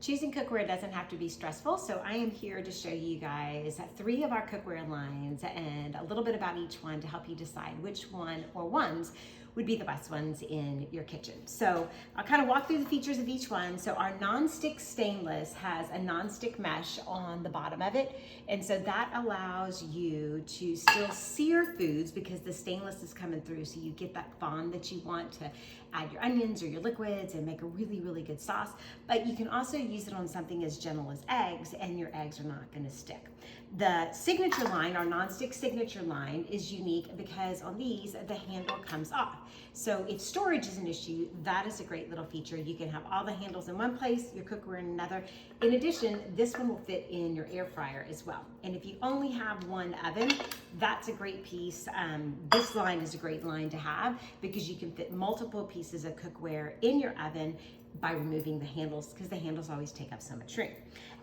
Choosing cookware doesn't have to be stressful, so I am here to show you guys 3 of our cookware lines and a little bit about each one to help you decide which one or ones would be the best ones in your kitchen. So I'll kind of walk through the features of each one. So our non-stick stainless has a non-stick mesh on the bottom of it. And so that allows you to still sear foods because the stainless is coming through. So you get that bond that you want to add your onions or your liquids and make a really, really good sauce. But you can also use it on something as gentle as eggs and your eggs are not gonna stick. The signature line, our non-stick signature line, is unique because on these, the handle comes off. So if storage is an issue, that is a great little feature. You can have all the handles in one place, your cookware in another. In addition, this one will fit in your air fryer as well. And if you only have one oven, that's a great piece. This line is a great line to have because you can fit multiple pieces of cookware in your oven by removing the handles, because the handles always take up so much room.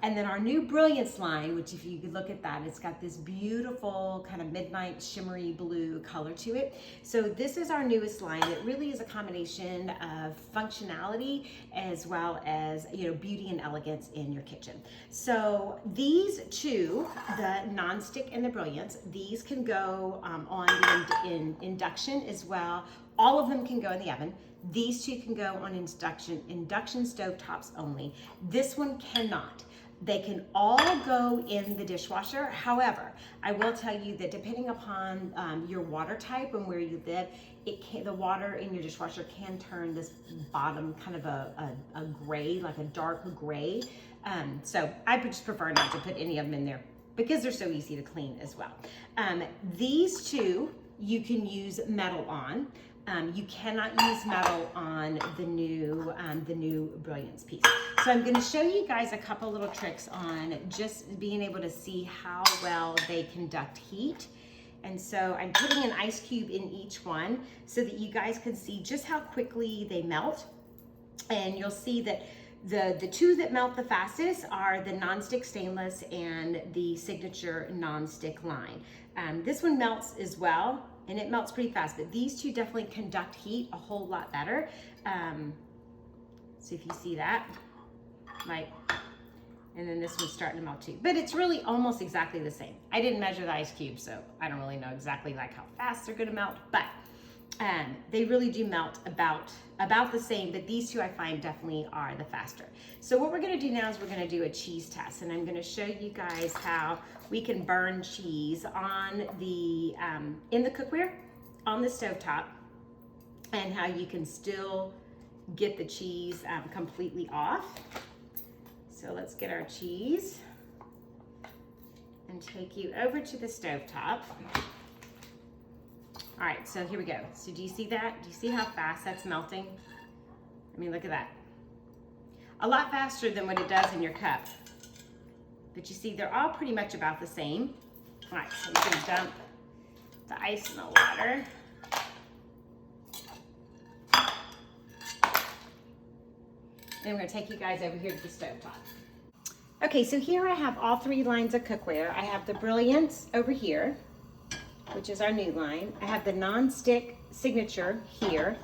And then our new Brilliance line, which if you could look at that, it's got this beautiful kind of midnight shimmery blue color to it. So this is our newest line. It really is a combination of functionality as well as, you know, beauty and elegance in your kitchen. So these two, the non-stick and the Brilliance, these can go on the induction as well. All of them can go in the oven. These two can go on induction stove tops only. This one cannot. They can all go in the dishwasher. However, I will tell you that depending upon your water type and where you live, the water in your dishwasher can turn this bottom kind of a gray, like a dark gray. So I would just prefer not to put any of them in there because they're so easy to clean as well. These two you can use metal on. You cannot use metal on the new Brilliance piece. So I'm going to show you guys a couple little tricks on just being able to see how well they conduct heat. And so I'm putting an ice cube in each one so that you guys can see just how quickly they melt. And you'll see that the two that melt the fastest are the non-stick stainless and the signature non-stick line. This one melts as well, and it melts pretty fast, but these two definitely conduct heat a whole lot better. So if you see that, like, and then this one's starting to melt too, but it's really almost exactly the same. I didn't measure the ice cube, so I don't really know exactly like how fast they're gonna melt, but they really do melt about the same, but these two I find definitely are the faster. So what we're gonna do now is we're gonna do a cheese test, and I'm gonna show you guys how we can burn cheese on the in the cookware, on the stovetop, and how you can still get the cheese completely off. So let's get our cheese and take you over to the stovetop. All right, so here we go. So do you see that? Do you see how fast that's melting? I mean, look at that. A lot faster than what it does in your cup. But you see, they're all pretty much about the same. All right, so we're gonna dump the ice in the water. Then we're gonna take you guys over here to the stovetop. Okay, so here I have all 3 lines of cookware. I have the Brilliance over here, which is our new line. I have the non-stick signature here,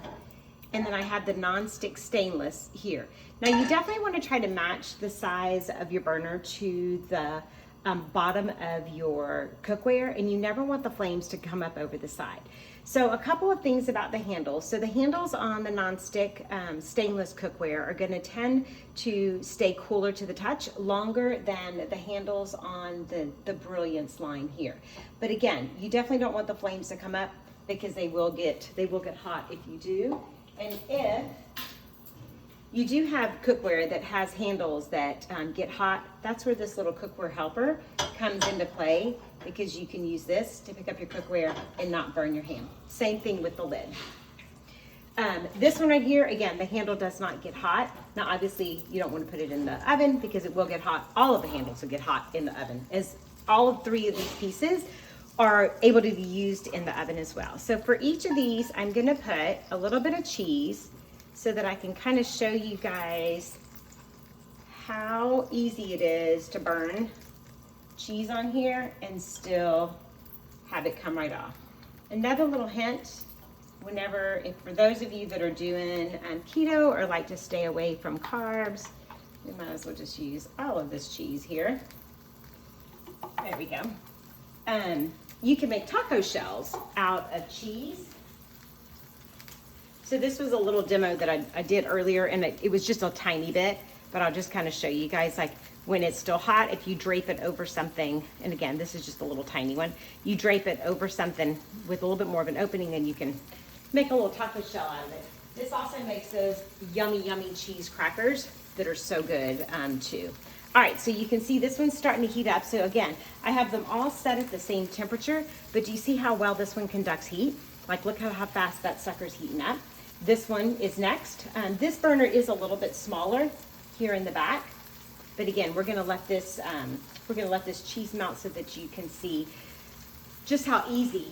and then I have the non-stick stainless here. Now you definitely want to try to match the size of your burner to the bottom of your cookware, and you never want the flames to come up over the side. So a couple of things about the handles. So the handles on the non-stick stainless cookware are going to tend to stay cooler to the touch longer than the handles on the Brilliance line here. But again, you definitely don't want the flames to come up because they will get hot if you do. And if you do have cookware that has handles that get hot, that's where this little cookware helper comes into play, because you can use this to pick up your cookware and not burn your hand. Same thing with the lid. This one right here, again, the handle does not get hot. Now, obviously, you don't want to put it in the oven because it will get hot. All of the handles will get hot in the oven, as all of 3 of these pieces are able to be used in the oven as well. So for each of these, I'm gonna put a little bit of cheese so that I can kind of show you guys how easy it is to burn cheese on here and still have it come right off. Another little hint, for those of you that are doing keto or like to stay away from carbs, We might as well just use all of this cheese here. There we go. You can make taco shells out of cheese. So this was a little demo that I did earlier, and it was just a tiny bit, but I'll just kind of show you guys, like when it's still hot, if you drape it over something, and again, this is just a little tiny one, you drape it over something with a little bit more of an opening, and you can make a little taco shell out of it. This also makes those yummy, yummy cheese crackers that are so good too. All right, so you can see this one's starting to heat up. So again, I have them all set at the same temperature, but do you see how well this one conducts heat? Like, look how fast that sucker's heating up. This one is next. This burner is a little bit smaller here in the back, but again, we're gonna let this cheese melt so that you can see just how easy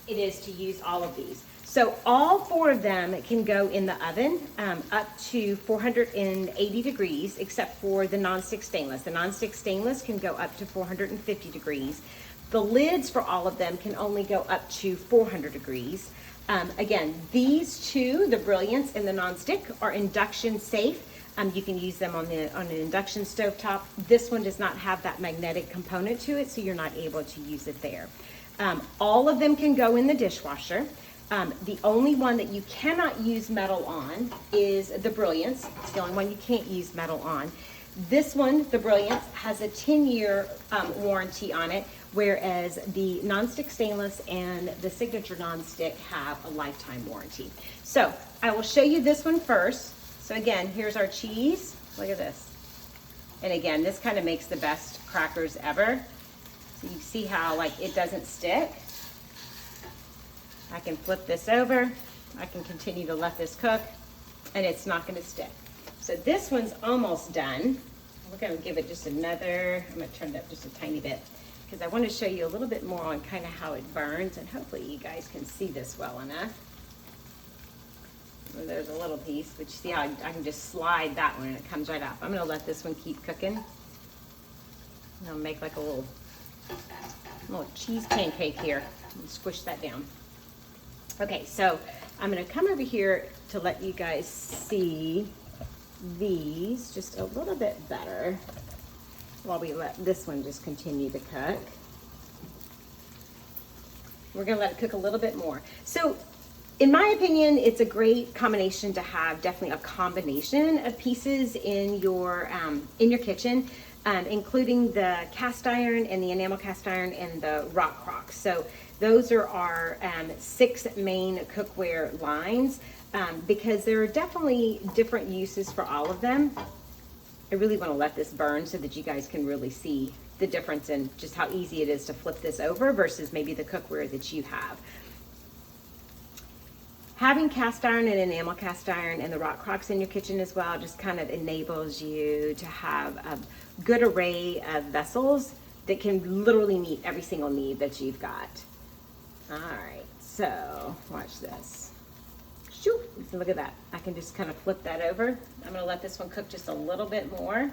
it is to use all of these. So all 4 of them can go in the oven up to 480 degrees, except for the nonstick stainless. The nonstick stainless can go up to 450 degrees. The lids for all of them can only go up to 400 degrees. Again, these 2, the Brilliance and the nonstick, are induction safe. You can use them on an induction stovetop. This one does not have that magnetic component to it, so you're not able to use it there. All of them can go in the dishwasher. The only one that you cannot use metal on is the Brilliance. It's the only one you can't use metal on. This one, the Brilliance, has a 10-year warranty on it, whereas the nonstick stainless and the signature nonstick have a lifetime warranty. So I will show you this one first. So again, here's our cheese. Look at this. And again, this kind of makes the best crackers ever. So you see how like it doesn't stick. I can flip this over. I can continue to let this cook, and it's not going to stick. So this one's almost done. We're going to give it just another, I'm going to turn it up just a tiny bit because I want to show you a little bit more on kind of how it burns, and hopefully you guys can see this well enough. Well, there's a little piece, but you see how I can just slide that one and it comes right up. I'm going to let this one keep cooking. And I'll make like a little cheese pancake here and squish that down. Okay, so I'm going to come over here to let you guys see these just a little bit better while we let this one just continue to cook. We're going to let it cook a little bit more. So in my opinion, it's a great combination to have definitely a combination of pieces in your kitchen, including the cast iron and the enamel cast iron and the rock crock. So those are our 6 main cookware lines because there are definitely different uses for all of them. I really want to let this burn so that you guys can really see the difference in just how easy it is to flip this over versus maybe the cookware that you have. Having cast iron and enamel cast iron and the rock crocks in your kitchen as well just kind of enables you to have a good array of vessels that can literally meet every single need that you've got. All right, so watch this. Shoot, so look at that. I can just kind of flip that over. I'm gonna let this one cook just a little bit more.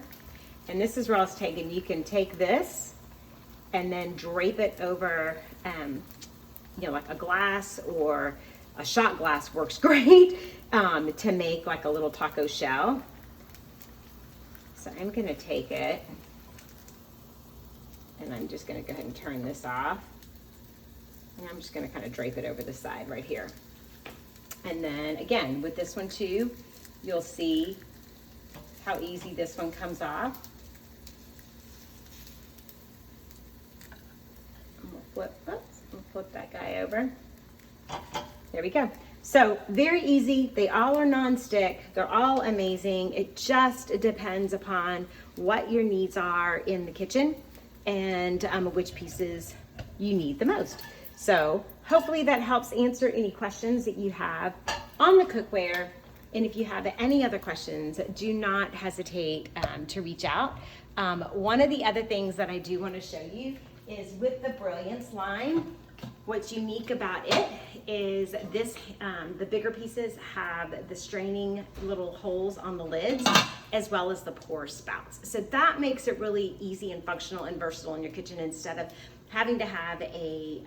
And this is where I was taking, you can take this and then drape it over, you know, like a glass, or a shot glass works great to make like a little taco shell. So I'm gonna take it and I'm just gonna go ahead and turn this off. And I'm just gonna kind of drape it over the side right here. And then again, with this one too, you'll see how easy this one comes off. I'm gonna flip that guy over. There we go. So very easy. They all are non-stick. They're all amazing. It just depends upon what your needs are in the kitchen and which pieces you need the most. So hopefully that helps answer any questions that you have on the cookware. And if you have any other questions, do not hesitate to reach out. One of the other things that I do want to show you is with the Brilliance line, what's unique about it is this, the bigger pieces have the straining little holes on the lids as well as the pour spouts. So that makes it really easy and functional and versatile in your kitchen instead of having to have a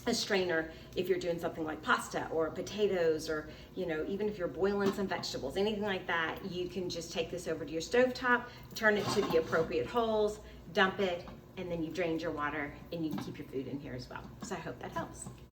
a strainer if you're doing something like pasta or potatoes, or even if you're boiling some vegetables, anything like that. You can just take this over to your stovetop, turn it to the appropriate holes, dump it, and then you drained your water, and you can keep your food in here as well. So I hope that helps.